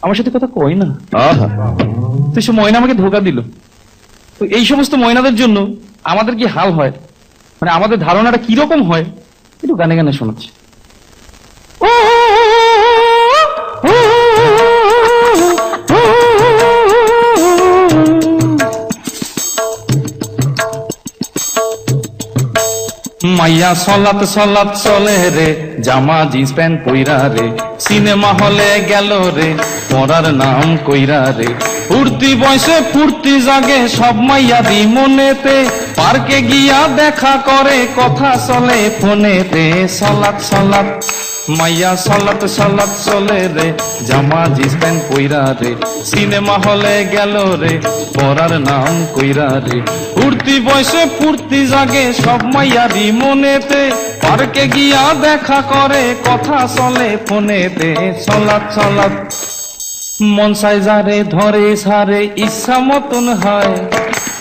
আমার সাথে কথা কয় না। তো সে ময়না আমাকে ধোকা দিল। তো এই সমস্ত ময়নাদের জন্য আমাদের কি হাল হয়, মানে আমাদের ধারণাটা কিরকম হয়, একটু গানে গানে শোনাচ্ছি। মাইয়া সলাত সলাত চলে রে, জামা জিন্স প্যান্ট পইরা রে, সিনেমা হলে গেল রে, পড়ার নাম কইরা রে। ফুর্তি বয়সে ফুর্তি জাগে সব মাইয়াদি মনেতে, পার্কে গিয়া দেখা করে কথা চলে ফোনেতে। সলাত সলাত মাইয়া সলাত সলাত চলে রে, জামা জিন্স প্যান্ট পইরা রে, সিনেমা হলে গেল রে, পড়ার নাম কইরা রে। ফুর্তি বয়সে ফুর্তি জাগে সব মাইয়ারি মনেতে, পার্কে গিয়া দেখা করে কথা চলে ফোনেতে। সলাত সলাত মন চাই যারে ধরে সারে ইচ্ছা মতন হয়,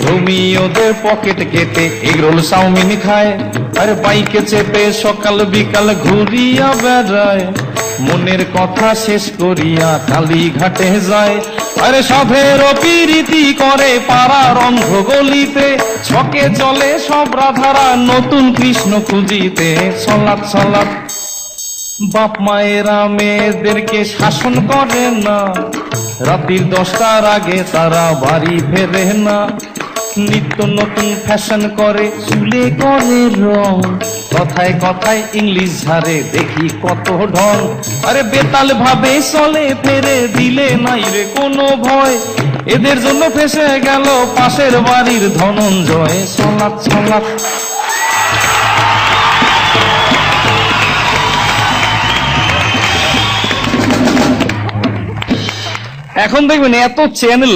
রোমিওদের পকেট কেটে এগরোল চাউমিন খায়, আর বাইকে চেপে সকাল বিকাল ঘুরিয়া বেড়ায়, মনের কথা শেষ করিয়া কালীঘাটে যায়। আরে সাধের পিরিতি করে পাড়ার অন্ধ গলিতে, ছকে চলে সব রাধারা নতুন কৃষ্ণ খুঁজিতে। সলাত সলাত বাপ মায়েরা মেয়েদেরকে শাসন করে না, রাত্রির 10টার আগে তারা বাড়ি ফেরে না, নিত্য নতুন ফ্যাশন করে চুলে করে রং, কথায় কথায় ইংলিশ ঝাড়ে দেখি কত ঢং। আরে বেতাল ভাবে চলে ফেরে দিলে নাই রে কোনো ভয়, এদের জন্য ফেসে গেল পাশের বাড়ির ধনঞ্জয়। সলাত সলাত এখন দেখবেন এত চ্যানেল,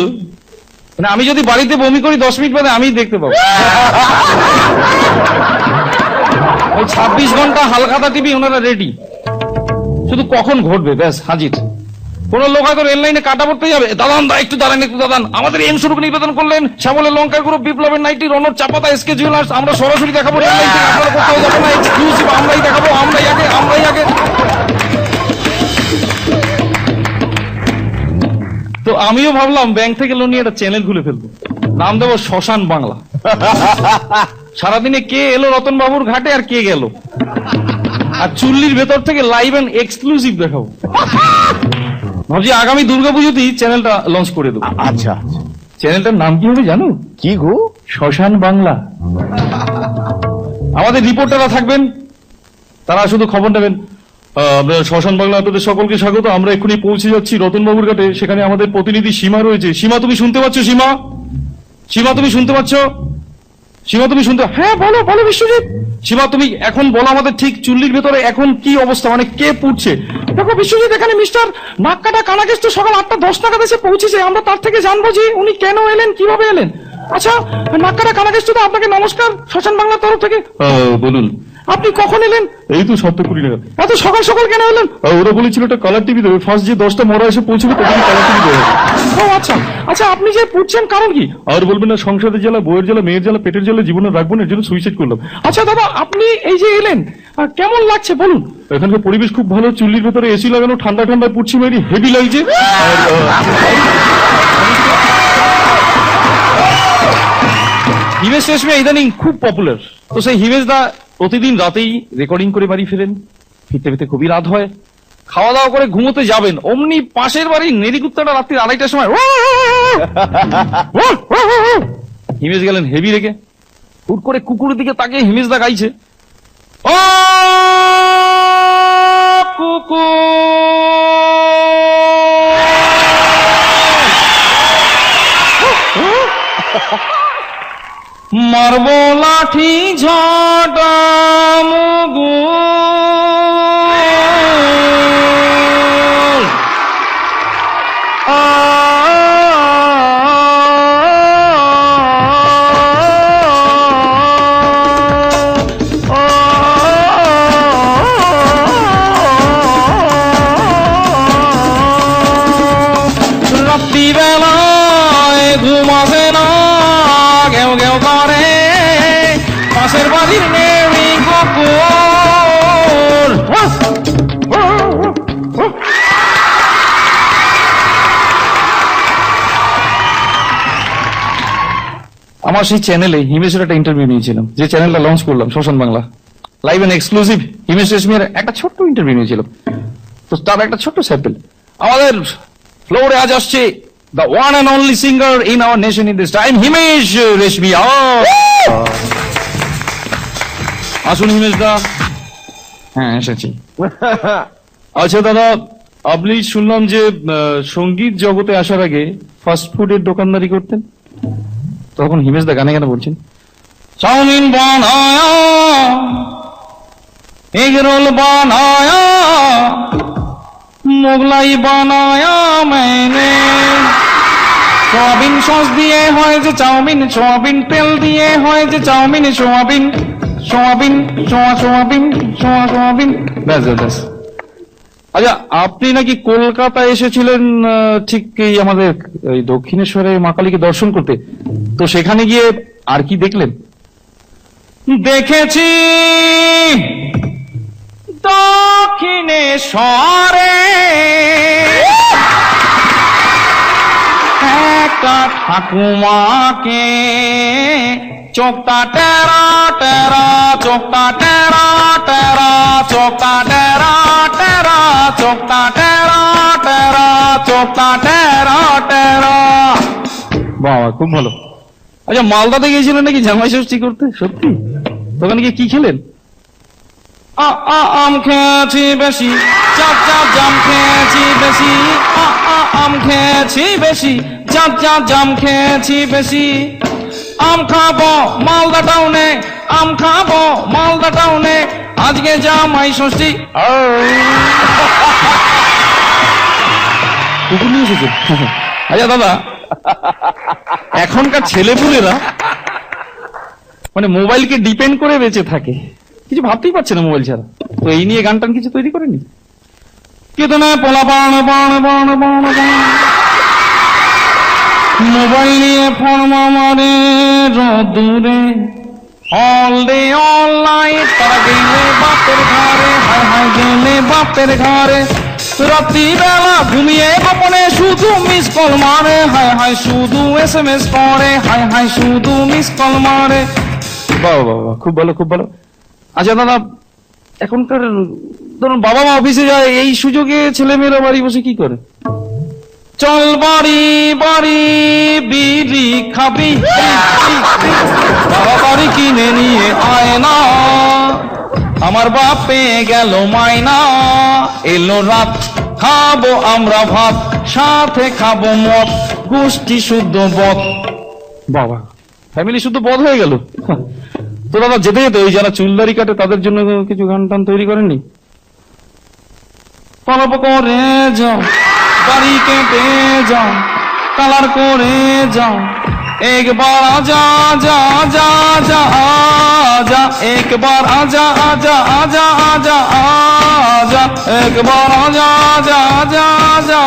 মানে আমি যদি বাড়িতে বমি করি 10 মিনিট বাদে আমি দেখতে পাবো। ওই 26 ঘন্টা হালখাতা টিভি ওনারা রেডি, শুধু কখন ঘটবে ব্যাস হাজির। কোন লোক হয়তো রেল লাইনে কাটা পড়তে যাবে, দাদান দা একটু দাঁড়ান একটু দাদান, আমাদের এম স্বরূপ নিবেদন করলেন শ্যামলের লঙ্কা গ্রুপ, বিপ্লবের নাইটি, রনর চাপাতা, এসকে জুয়েলার্স, আমরা সরাসরি দেখাবো রেল লাইন থেকে, আপনারা কোথাও যাবেন না, এক্সক্লুসিভ আমরাই দেখাবো, আমরাই আগে আমরাই আগে। তো আমিও ভাবলাম ব্যাংক থেকে লোন নিয়ে একটা চ্যানেল খুলে ফেলবো, নাম দেবো শ্মশান বাংলা। সারাদিনে কে এলো রতন বাবুর ঘাটে আর কে গেল, আর চুল্লির ভেতর থেকে লাইভ এন্ড এক্সক্লুসিভ দেখাবো। ভাবছি আগামী দুর্গাপুজোতেই চ্যানেলটা লঞ্চ করে দেবো। আচ্ছা, চ্যানেলটার নাম কি হবে জানো? কি গো? শ্মশান বাংলা। আমাদের রিপোর্টাররা থাকবেন, তারা শুধু খবর নেবেন। আমরা শ্মশান বাংলা আপনাদের সকলকে স্বাগত, আমরা এক্ষুনি পৌঁছে যাচ্ছি রতনবাবুর ঘাটে, সেখানে আমাদের প্রতিনিধি সীমা রয়েছে। সীমা তুমি শুনতে পাচ্ছ? সীমা, সীমা তুমি শুনতে পাচ্ছ? সীমা তুমি শুনতে, হ্যাঁ বলো বলো বিশ্বজিৎ। সীমা তুমি এখন বলো আমাদের ঠিক চুল্লির ভেতরে এখন কি অবস্থা, মানে কে পুড়ছে? দেখো বিশ্বজিৎ, এখানে মিস্টার নাককাটা কানাকেশ তো সকাল 8:10 নাগাদ এসে পৌঁছেছে, আমরা তার থেকে জানবো যে উনি কেন এলেন, কিভাবে এলেন। আচ্ছা নাককাটা কানাকেশ তো আপনাকে নমস্কার শ্মশান বাংলার তরফ থেকে। বলুন আপনি কখন এলেন? এই তো 7:20 নাগাদ। এত সকাল সকাল কেন এলেন? ওরা বলেছিল একটা কালার টিভি দেবে, ফার্স্ট যে 10টা মরা এসে পৌঁছবে তখন কালার টিভি দেবে। ও আচ্ছা আচ্ছা, আপনি যে পুড়ছেন কারণ কি? আর বলবেন না, সংসারের জ্বালা, বইয়ের জ্বালা, মেয়ের জ্বালা, পেটের জ্বালা জীবনে রাখবো না, এর জন্য সুইসাইড করলাম। আচ্ছা দাদা, আপনি এই যে এলেন কেমন লাগছে বলুন? এখানকার পরিবেশ খুব ভালো, চুল্লির ভেতরে এসি লাগানো, ঠান্ডা ঠান্ডা পুড়ছি, মেরি হেভি লাগছে। হিমেশ রেশমিয়া ইদানিং খুব পপুলার, তো সেই হিমেশ দা প্রতিদিন রাতেই রেকর্ডিং করে বাড়ি ফেরেন, ফিরতে ফিরতে খুবই রাত হয়, খাওয়া দাওয়া করে ঘুমোতে যাবেন, অমনি পাশের বাড়ির নেড়িকুত্তাটা রাত্রি 2:30টার সময় হিমেশ গেলেন হেভি রেখে, হুট করে কুকুরের দিকে তাকিয়ে হিমেশ দা গাইছে, ও কুকুর মারবো লাঠি ঝাঁটা মুগুর, রাত্রিবেলায় ঘুমাবে না, ঘেউ ঘেউ করে পাশের বাড়ির নেড়ি কুকুর, আমার সেই চ্যানেলে হিমেশের একটা ইন্টারভিউ নিয়েছিলাম, যে চ্যানেলটা লঞ্চ করলাম শ্মশান Bangla, live and exclusive. Himesh রেশমিয়ার একটা ছোট্ট ইন্টারভিউ নিয়েছিলাম, তো তার একটা ছোট্ট স্যাম্পল। আমাদের ফ্লোরে আজ আসছে the one and only singer in our nation in this time, Himesh Reshammiya. আসুন হিমেশ দা। হ্যাঁ এসেছি। আচ্ছা দাদা, আপনি শুনলাম যে সঙ্গীত জগতে আসার আগে ফাস্ট ফুডের দোকানদারি করতেন, তখন হিমেশ দা গানে গানে বলছেন, চাউমিন বানায়া, এগ রোল বানায়া, মোগলাই বানায়া मैंने, সোয়াবিন সস দিয়ে হয় যে চাউমিন, সোয়াবিন তেল দিয়ে হয় যে chowmein, soybean soybean soybean soybean, ব্যাস ব্যাস। আচ্ছা, আপনি নাকি কলকাতায় এসেছিলেন ঠিক এই আমাদের এই দক্ষিণেশ্বরে মা কালীকে দর্শন করতে, তো সেখানে গিয়ে আর কি দেখলেন? দেখেছি দক্ষিণেশ্বরে একটা ঠাকুমাকে, চোখটা টেরা টেরা, চোখটা টেরা টেরা, চোখটা টেরা টেরা, চোখটা টেরা টেরা, চোখটা টেরা টেরা। বাবা খুব ভালো। আচ্ছা, মালদাতে গিয়েছিলেন নাকি জামাই ষষ্ঠী করতে? সত্যি? ওখানে গিয়ে কি খেলেন? আম খেয়েছি বেশি, চাপ চাপ জাম খেয়েছি বেশি, আম খেয়েছি বেশি, চাপ চাপ জাম খেয়েছি বেশি। আম খাবো মালদা টাউনে, আম খাবো মালদা টাউনে, আজকে জামাই ষষ্ঠী। কুকুর নিয়ে এসেছে? আচ্ছা দাদা, এখনকার ছেলেপুলেরা মানে মোবাইলকে ডিপেন্ড করে বেঁচে থাকে, কিছু ভাবতেই পারছে না মোবাইল ছাড়া, তো এই নিয়ে গান টান কিছু তৈরি করেনি? কেতনা পোলা বান বান বান বান বান, মোবাইল নিয়ে ফোন মারে রোদুরে, অল ডে অল নাইট, তারা গেলে বাপের ঘরে, হায় হায় গেলে বাপের ঘরে, রাত্রি বেলা ঘুমিয়ে গোপনে শুধু মিস কল মারে, হায় হায় শুধু SMS করে, হায় হায় শুধু মিস কল মারে। বাবা বাবা, খুব ভালো খুব ভালো। আচ্ছা দাদা, এখনকার ধরুন বাবা মা অফিসে যায়, এই সুযোগে ছেলেমেয়েরা বাড়ি বসে কি করে? চল বাড়ি বাড়ি বিড়ি খাবি, বাড়ি কিনে নিয়ে আয় না, আমার বাপ পেয়ে গেল মাইনা, এলো রাত খাবো আমরা ভাত, সাথে খাবো মদ, গোষ্ঠী শুদ্ধ বদ। বাবা, ফ্যামিলি শুদ্ধ বদ হয়ে গেল। তো দাদা যেতে যেতে ওই যারা চুলদারি কাটে তাদের জন্য কিছু গান টান তৈরি করেননি? পলপ করে যাও, দাড়ি কেটে যাও, কালার করে যাও, একবার আজা আজা আজা আজা আজা, একবার আজা আজা আজা আজা আজা, একবার আজা আজা আজা আজা।